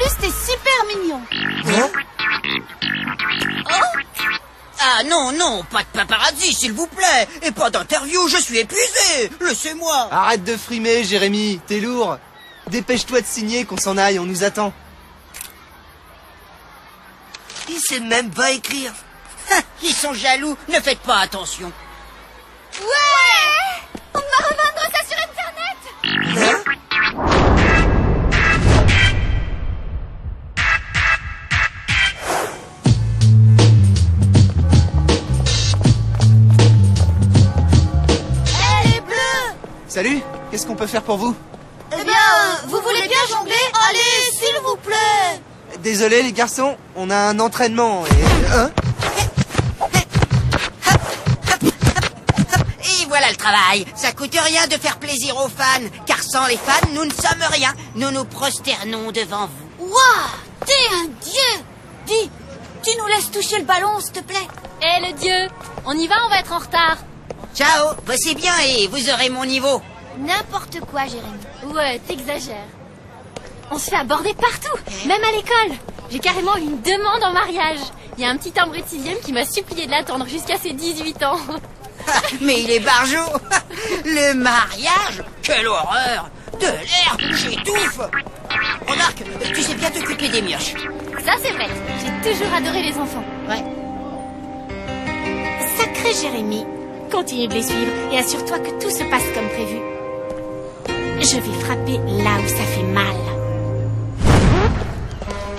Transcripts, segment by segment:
plus, t'es super mignon. Ah non, non, pas de paparazzi, s'il vous plaît. Et pas d'interview, je suis épuisé. Laissez-moi. Arrête de frimer, Jérémy, t'es lourd. Dépêche-toi de signer, qu'on s'en aille, on nous attend. Il sait même pas écrire. Ils sont jaloux, ne faites pas attention. Ouais! On va revendre ça sur Internet. Elle est bleue. Salut, qu'est-ce qu'on peut faire pour vous? Eh bien, vous voulez bien jongler? Allez, s'il vous plaît. Désolé les garçons, on a un entraînement et... Hein? Et voilà le travail. Ça coûte rien de faire plaisir aux fans, car sans les fans, nous ne sommes rien. Nous nous prosternons devant vous. Waouh! T'es un dieu! Dis, tu nous laisses toucher le ballon, s'il te plaît? Eh le dieu, on y va, on va être en retard. Ciao, bossez bien et vous aurez mon niveau. N'importe quoi, Jérémy. Ouais, t'exagères. On se fait aborder partout, même à l'école. J'ai carrément une demande en mariage. Il y a un petit timbré de 6e qui m'a supplié de l'attendre jusqu'à ses 18 ans. Mais il est barjot. Le mariage? Quelle horreur. De l'air, j'étouffe. Remarque, tu sais bien t'occuper des mioches. Ça c'est vrai, j'ai toujours adoré les enfants. Ouais. Sacré Jérémy, continue de les suivre et assure-toi que tout se passe comme prévu. Je vais frapper là où ça fait mal.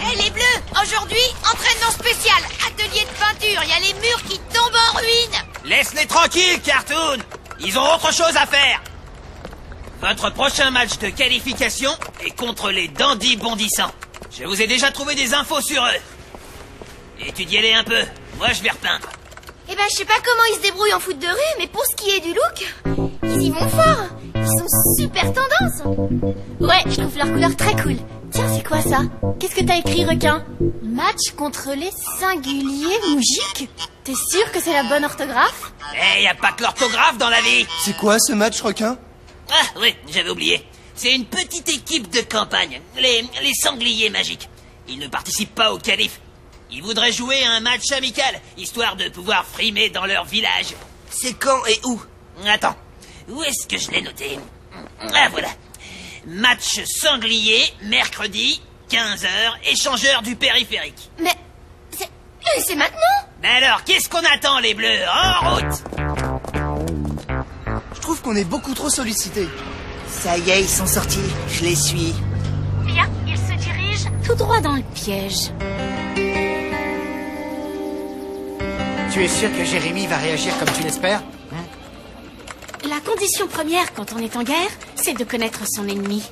Hé, les bleus! Aujourd'hui, entraînement spécial, atelier de peinture, il y a les murs qui tombent en ruine. Laisse-les tranquilles, Cartoon. Ils ont autre chose à faire. Votre prochain match de qualification est contre les dandys bondissants. Je vous ai déjà trouvé des infos sur eux. Étudiez-les un peu. Moi, je vais repeindre. Eh ben, je sais pas comment ils se débrouillent en foot de rue, mais pour ce qui est du look, ils y vont fort. Ils sont super tendance. Ouais, je trouve leur couleur très cool. Tiens, c'est quoi ça? Qu'est-ce que t'as écrit, requin? Match contre les singuliers mougiques? T'es sûr que c'est la bonne orthographe? Eh, y a pas que l'orthographe dans la vie. C'est quoi ce match, requin? Ah, oui, j'avais oublié. C'est une petite équipe de campagne, les sangliers magiques. Ils ne participent pas au qualif. Ils voudraient jouer un match amical, histoire de pouvoir frimer dans leur village. C'est quand et où? Attends, où est-ce que je l'ai noté? Ah, voilà. Match sanglier, mercredi, 15h, échangeur du périphérique. Mais c'est maintenant? Mais alors, qu'est-ce qu'on attend, les bleus? En route! Je trouve qu'on est beaucoup trop sollicités. Ça y est, ils sont sortis. Je les suis. Bien, il se dirige tout droit dans le piège. Tu es sûr que Jérémy va réagir comme tu l'espères? La condition première quand on est en guerre, c'est de connaître son ennemi.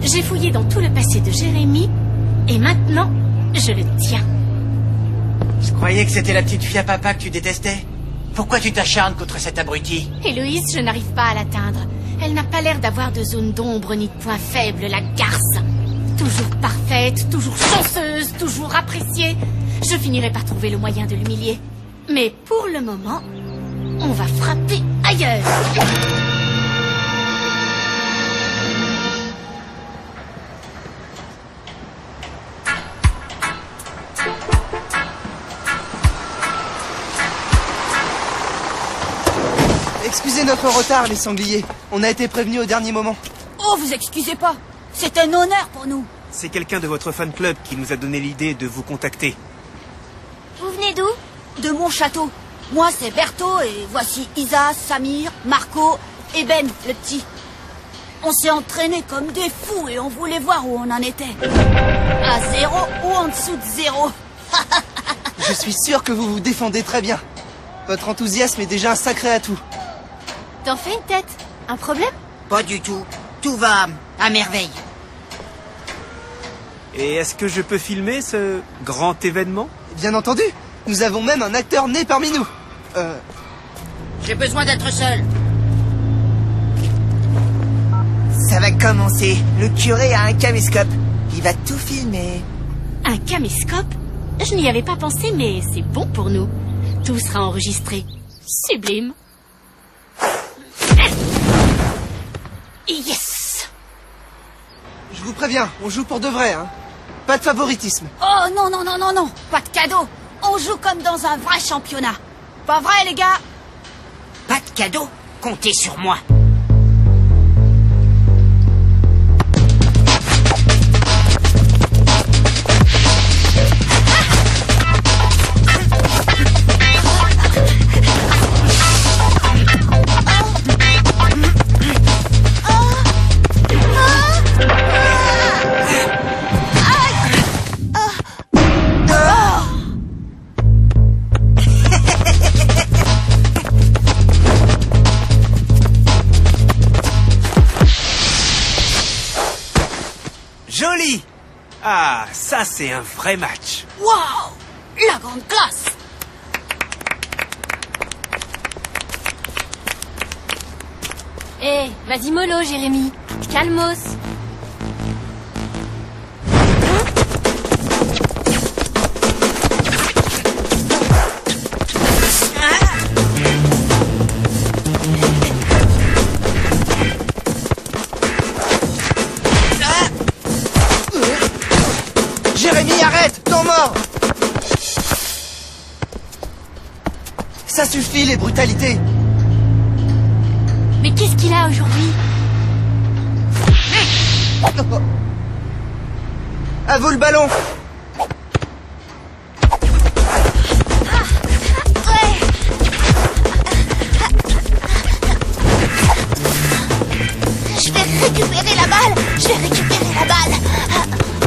J'ai fouillé dans tout le passé de Jérémy, et maintenant, je le tiens. Je croyais que c'était la petite fille à papa que tu détestais. Pourquoi tu t'acharnes contre cet abruti? Héloïse, je n'arrive pas à l'atteindre. Elle n'a pas l'air d'avoir de zone d'ombre ni de point faible, la garce. Toujours parfaite, toujours chanceuse, toujours appréciée. Je finirai par trouver le moyen de l'humilier. Mais pour le moment, on va frapper ailleurs. Excusez notre retard, les sangliers. On a été prévenus au dernier moment. Oh, vous excusez pas. C'est un honneur pour nous. C'est quelqu'un de votre fan club qui nous a donné l'idée de vous contacter. Vous venez d'où? De mon château. Moi, c'est Berthaud et voici Isa, Samir, Marco et Ben, le petit. On s'est entraînés comme des fous et on voulait voir où on en était. À 0 ou en dessous de 0. Je suis sûr que vous vous défendez très bien. Votre enthousiasme est déjà un sacré atout. T'en fais une tête? Un problème? Pas du tout. Tout va à merveille. Et est-ce que je peux filmer ce grand événement? Bien entendu, nous avons même un acteur né parmi nous. J'ai besoin d'être seul. Ça va commencer. Le curé a un caméscope. Il va tout filmer. Un caméscope? Je n'y avais pas pensé, mais c'est bon pour nous. Tout sera enregistré. Sublime. Yes! Je Je vous préviens, on joue pour de vrai, hein. Pas de favoritisme. Oh non, non, non, non, non. Pas de cadeau. On joue comme dans un vrai championnat. Pas vrai, les gars? Pas de cadeau? Comptez sur moi. Joli! Ah, ça c'est un vrai match. Waouh! La grande classe! Eh, vas-y mollo, Jérémy. Calmos. Jérémy, arrête! Temps mort! Ça suffit, les brutalités! Mais qu'est-ce qu'il a aujourd'hui? À vous le ballon! Je vais récupérer la balle! Je vais récupérer la balle!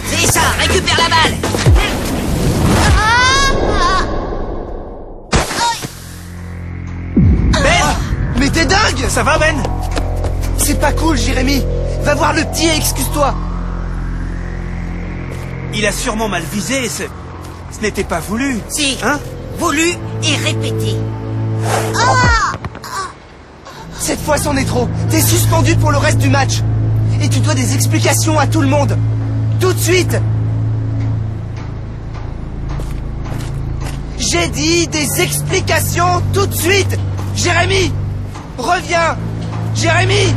C'est ça, récupère la balle. Ben! Mais t'es dingue! Ça va, Ben? C'est pas cool, Jérémy! Va voir le petit et excuse-toi! Il a sûrement mal visé, ce n'était pas voulu. Si, Hein? voulu et répété. Cette fois, c'en est trop! T'es suspendu pour le reste du match! Et tu dois des explications à tout le monde! Tout de suite! J'ai dit des explications tout de suite! Jérémy! Reviens! Jérémy!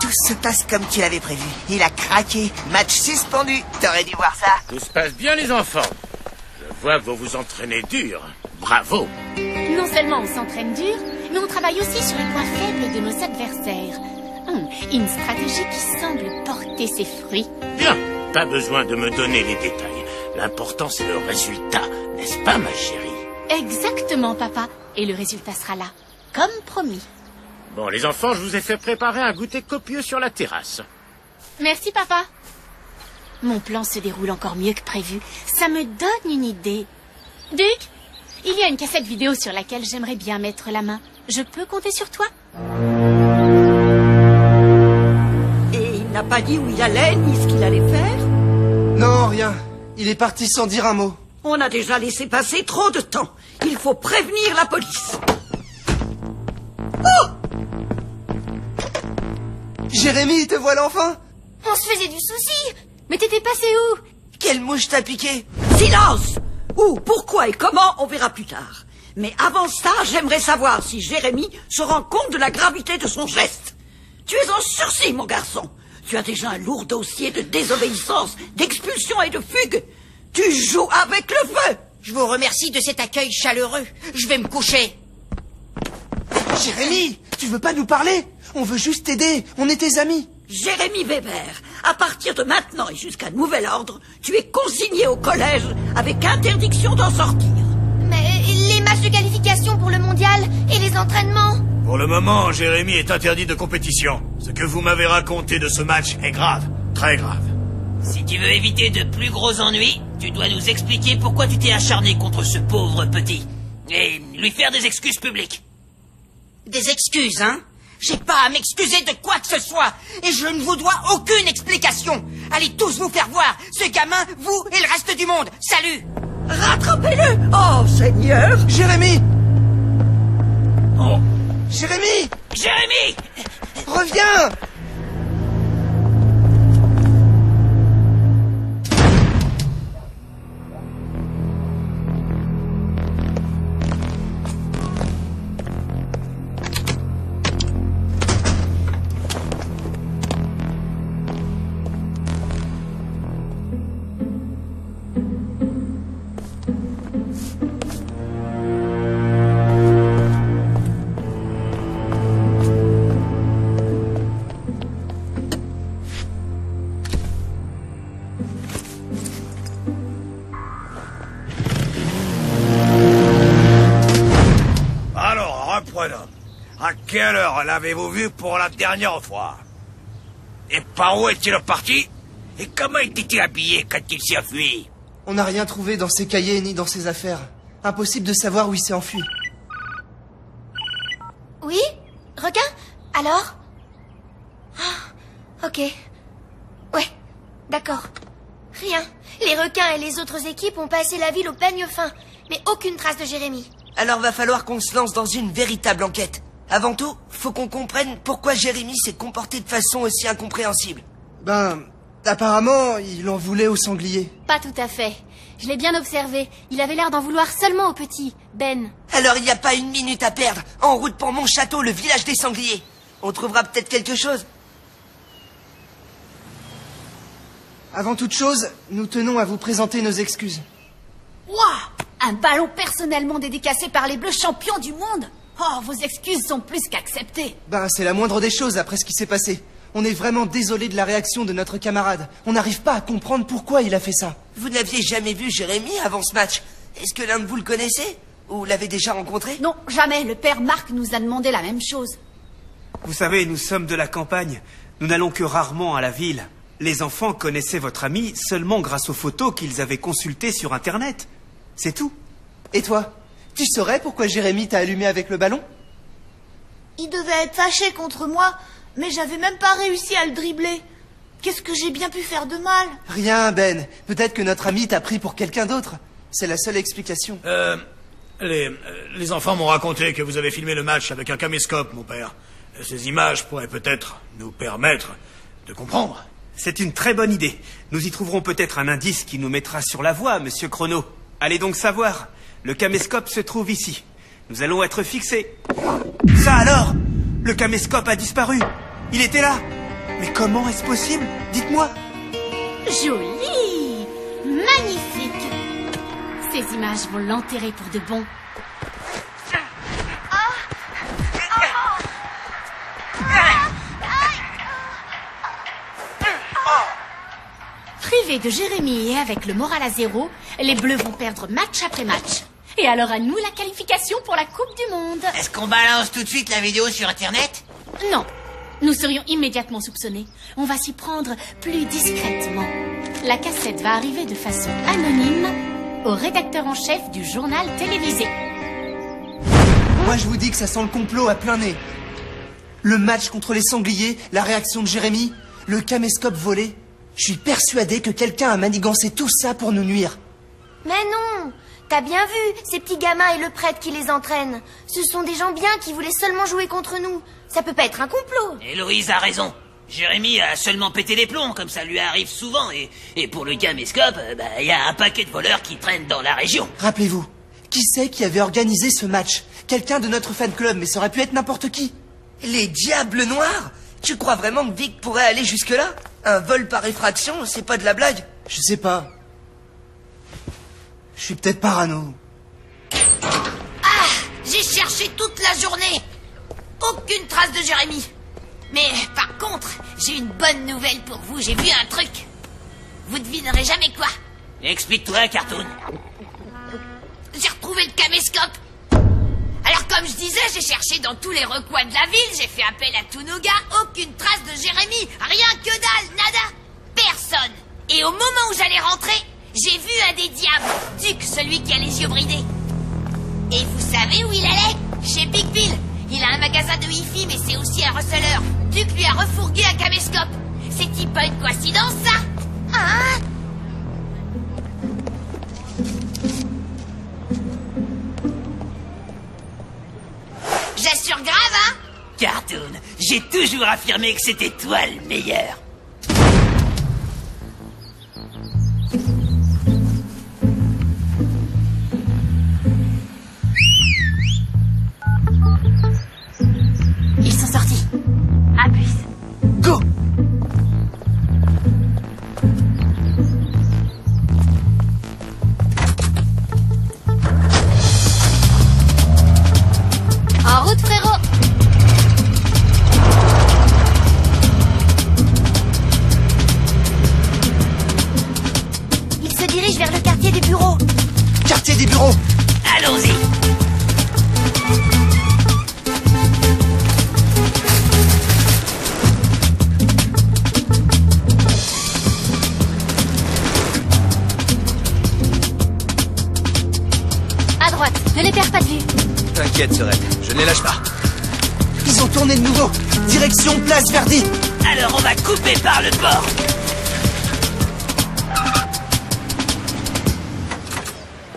Tout se passe comme tu l'avais prévu. Il a craqué. Match suspendu. T'aurais dû voir ça. Tout se passe bien, les enfants. Je vois que vous vous entraînez dur. Bravo. Non seulement on s'entraîne dur, mais on travaille aussi sur les points faibles de nos adversaires. Une stratégie qui semble porter ses fruits. Bien, pas besoin de me donner les détails. L'important, c'est le résultat, n'est-ce pas, ma chérie? Exactement, papa. Et le résultat sera là, comme promis. Bon, les enfants, je vous ai fait préparer un goûter copieux sur la terrasse. Merci, papa. Mon plan se déroule encore mieux que prévu. Ça me donne une idée. Duc, il y a une cassette vidéo sur laquelle j'aimerais bien mettre la main. Je peux compter sur toi? Et il n'a pas dit où il allait, ni ce qu'il allait faire? Non, rien. Il est parti sans dire un mot. On a déjà laissé passer trop de temps. Il faut prévenir la police. Oh! Jérémy, te voilà enfin? On se faisait du souci! Mais t'étais passé où? Quelle mouche t'a piqué? Silence! Où, pourquoi et comment, on verra plus tard. Mais avant ça, j'aimerais savoir si Jérémy se rend compte de la gravité de son geste. Tu es en sursis, mon garçon. Tu as déjà un lourd dossier de désobéissance, d'expulsion et de fugue. Tu joues avec le feu. Je vous remercie de cet accueil chaleureux. Je vais me coucher. Jérémy, tu veux pas nous parler? On veut juste t'aider, on est tes amis. Jérémy Weber, à partir de maintenant et jusqu'à nouvel ordre, tu es consigné au collège avec interdiction d'en sortir. Mais les matchs de qualification pour le mondial et les entraînements? Pour le moment, Jérémy est interdit de compétition. Ce que vous m'avez raconté de ce match est grave, très grave. Si tu veux éviter de plus gros ennuis, tu dois nous expliquer pourquoi tu t'es acharné contre ce pauvre petit. Et lui faire des excuses publiques. Des excuses, hein? J'ai pas à m'excuser de quoi que ce soit. Et je ne vous dois aucune explication. Allez tous vous faire voir. Ce gamin, vous et le reste du monde. Salut! Rattrapez-le! Oh, Seigneur! Jérémy! Oh. Jérémy! Jérémy! Reviens! quelle heure l'avez-vous vu pour la dernière fois? Et par où est-il parti? Et comment était-il habillé quand il s'est enfui? On n'a rien trouvé dans ses cahiers ni dans ses affaires. Impossible de savoir où il s'est enfui. Oui? Requin? Alors? Ah, ok. Ouais, d'accord. Rien. Les requins et les autres équipes ont passé la ville au peigne fin. Mais aucune trace de Jérémy. Alors va falloir qu'on se lance dans une véritable enquête. Avant tout, faut qu'on comprenne pourquoi Jérémy s'est comporté de façon aussi incompréhensible. Ben, apparemment, il en voulait au sanglier. Pas tout à fait. Je l'ai bien observé. Il avait l'air d'en vouloir seulement au petit, Ben. Alors il n'y a pas une minute à perdre. En route pour mon château, le village des sangliers. On trouvera peut-être quelque chose. Avant toute chose, nous tenons à vous présenter nos excuses. Waouh! Un ballon personnellement dédicacé par les Bleus champions du monde! Oh, vos excuses sont plus qu'acceptées. Ben, c'est la moindre des choses après ce qui s'est passé. On est vraiment désolé de la réaction de notre camarade. On n'arrive pas à comprendre pourquoi il a fait ça. Vous n'aviez jamais vu Jérémy avant ce match? Est-ce que l'un de vous le connaissait? Ou l'avez déjà rencontré? Non, jamais. Le père Marc nous a demandé la même chose. Vous savez, nous sommes de la campagne. Nous n'allons que rarement à la ville. Les enfants connaissaient votre ami seulement grâce aux photos qu'ils avaient consultées sur Internet. C'est tout. Et toi? Tu saurais pourquoi Jérémy t'a allumé avec le ballon? Il devait être fâché contre moi, mais j'avais même pas réussi à le dribbler. Qu'est-ce que j'ai bien pu faire de mal? Rien, Ben. Peut-être que notre ami t'a pris pour quelqu'un d'autre. C'est la seule explication. Les enfants m'ont raconté que vous avez filmé le match avec un caméscope, mon père. Ces images pourraient peut-être nous permettre de comprendre. C'est une très bonne idée. Nous y trouverons peut-être un indice qui nous mettra sur la voie, Monsieur Chrono. Allez donc savoir. Le caméscope se trouve ici. Nous allons être fixés. Ça alors? Le caméscope a disparu. Il était là. Mais comment est-ce possible? Dites-moi. Joli! Magnifique! Ces images vont l'enterrer pour de bon. Privés de Jérémy et avec le moral à zéro, les Bleus vont perdre match après match. Et alors à nous la qualification pour la Coupe du Monde. Est-ce qu'on balance tout de suite la vidéo sur Internet? Non, nous serions immédiatement soupçonnés. On va s'y prendre plus discrètement. La cassette va arriver de façon anonyme au rédacteur en chef du journal télévisé. Moi je vous dis que ça sent le complot à plein nez. Le match contre les sangliers, la réaction de Jérémy, le caméscope volé. Je suis persuadé que quelqu'un a manigancé tout ça pour nous nuire. Mais non! T'as bien vu, ces petits gamins et le prêtre qui les entraînent. Ce sont des gens bien qui voulaient seulement jouer contre nous. Ça peut pas être un complot. Héloïse a raison. Jérémy a seulement pété les plombs, comme ça lui arrive souvent. Et pour le caméscope, y a un paquet de voleurs qui traînent dans la région. Rappelez-vous, qui c'est qui avait organisé ce match? Quelqu'un de notre fan club, mais ça aurait pu être n'importe qui. Les Diables Noirs? Tu crois vraiment que Vic pourrait aller jusque-là? Un vol par effraction, c'est pas de la blague? Je sais pas. Je suis peut-être parano. Ah! J'ai cherché toute la journée. Aucune trace de Jérémy. Mais par contre, j'ai une bonne nouvelle pour vous. J'ai vu un truc. Vous devinerez jamais quoi. Explique-toi, Cartoon. J'ai retrouvé le caméscope. Alors comme je disais, j'ai cherché dans tous les recoins de la ville, j'ai fait appel à tous nos gars, aucune trace de Jérémy, rien que dalle, nada, personne. Et au moment où j'allais rentrer, j'ai vu un des diables, Duc, celui qui a les yeux bridés. Et vous savez où il allait? Chez Bigville. Il a un magasin de hi-fi, mais c'est aussi un receleur. Duc lui a refourgué un caméscope. C'est-il pas une coïncidence, ça? Hein? J'assure grave, hein? Cartoon, j'ai toujours affirmé que c'était toi le meilleur. Ils sont sortis. Abuse. Go! En route, frérot! pas de vue. T'inquiète, Sorette, je ne les lâche pas. Ils ont tourné de nouveau. Direction Place Verdi. Alors on va couper par le bord.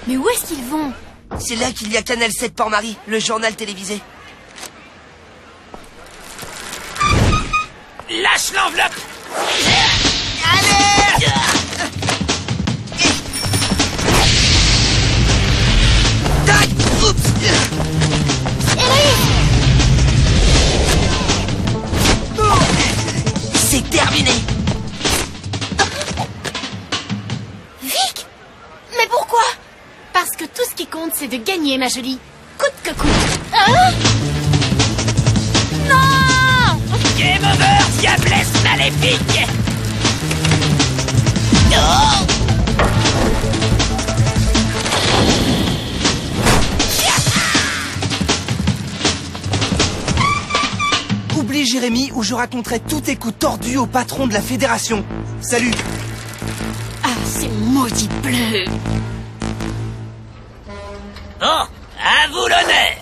Mais où est-ce qu'ils vont? C'est là qu'il y a Canal 7 Port-Marie, le journal télévisé. Lâche l'enveloppe. Allez! Tac! Oups! C'est terminé! Vic! Mais pourquoi? Parce que tout ce qui compte, c'est de gagner, ma jolie. Coûte que coûte. Hein? Non! Game over, diablesse maléfique. Non! Oublie Jérémy ou je raconterai tous tes coups tordus au patron de la fédération. Salut. Ah, ces maudits bleus. Bon, à vous l'honneur.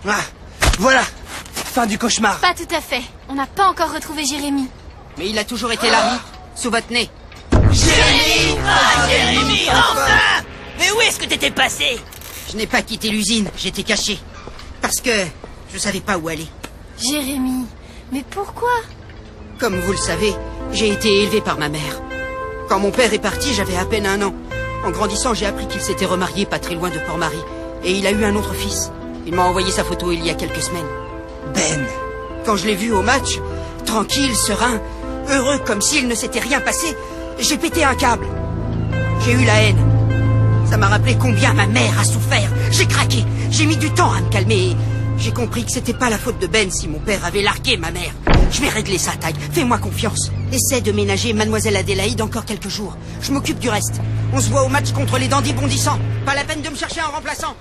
Ah, voilà. Fin du cauchemar. Pas tout à fait. On n'a pas encore retrouvé Jérémy. Mais il a toujours été là, oui, sous votre nez. Jérémy! Ah, Jérémy, enfin! Mais où est-ce que t'étais passé? Je n'ai pas quitté l'usine, j'étais caché. Parce que je savais pas où aller. Jérémy, mais pourquoi? Comme vous le savez, j'ai été élevé par ma mère. Quand mon père est parti, j'avais à peine 1 an. En grandissant, j'ai appris qu'il s'était remarié pas très loin de Port-Marie. Et il a eu un autre fils. Il m'a envoyé sa photo il y a quelques semaines. Ben. Quand je l'ai vu au match, tranquille, serein, heureux comme s'il ne s'était rien passé, j'ai pété un câble. J'ai eu la haine. Ça m'a rappelé combien ma mère a souffert. J'ai craqué. J'ai mis du temps à me calmer. J'ai compris que c'était pas la faute de Ben si mon père avait largué ma mère. Je vais régler ça, Tag. Fais-moi confiance. Essaie de ménager Mademoiselle Adélaïde encore quelques jours. Je m'occupe du reste. On se voit au match contre les dandys bondissants. Pas la peine de me chercher un remplaçant.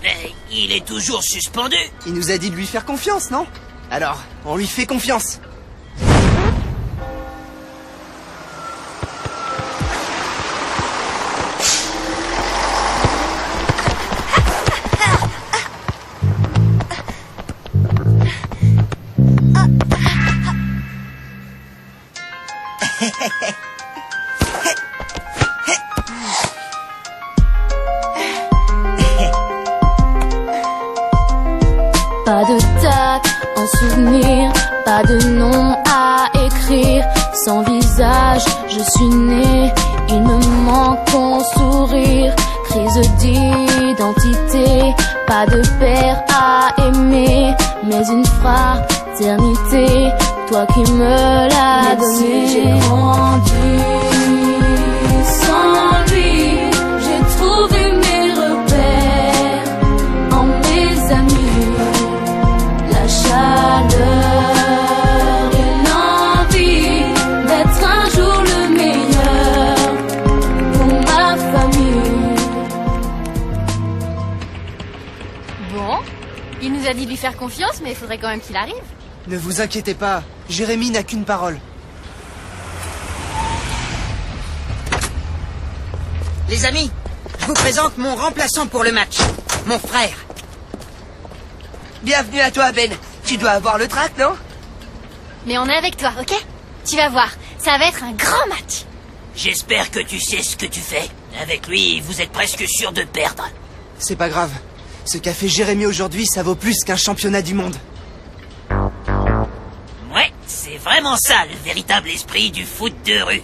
Mais il est toujours suspendu. Il nous a dit de lui faire confiance, non? Alors, on lui fait confiance. Pas de date, un souvenir, pas de nom à écrire. Sans visage, je suis née, il me manque ton sourire. Crise d'identité, pas de père à aimer, mais une fraternité, toi qui me l'as donné. J'ai grandi sans lui, j'ai trouvé mes repères en mes amis. La chaleur et l'envie d'être un jour le meilleur pour ma famille. Bon, il nous a dit de lui faire confiance, mais il faudrait quand même qu'il arrive. Ne vous inquiétez pas, Jérémy n'a qu'une parole. Les amis, je vous présente mon remplaçant pour le match. Mon frère. Bienvenue à toi, Ben. Tu dois avoir le trac, non? Mais on est avec toi, ok? Tu vas voir, ça va être un grand match. J'espère que tu sais ce que tu fais. Avec lui, vous êtes presque sûr de perdre. C'est pas grave. Ce qu'a fait Jérémy aujourd'hui, ça vaut plus qu'un championnat du monde. Ouais, c'est vraiment ça le véritable esprit du foot de rue.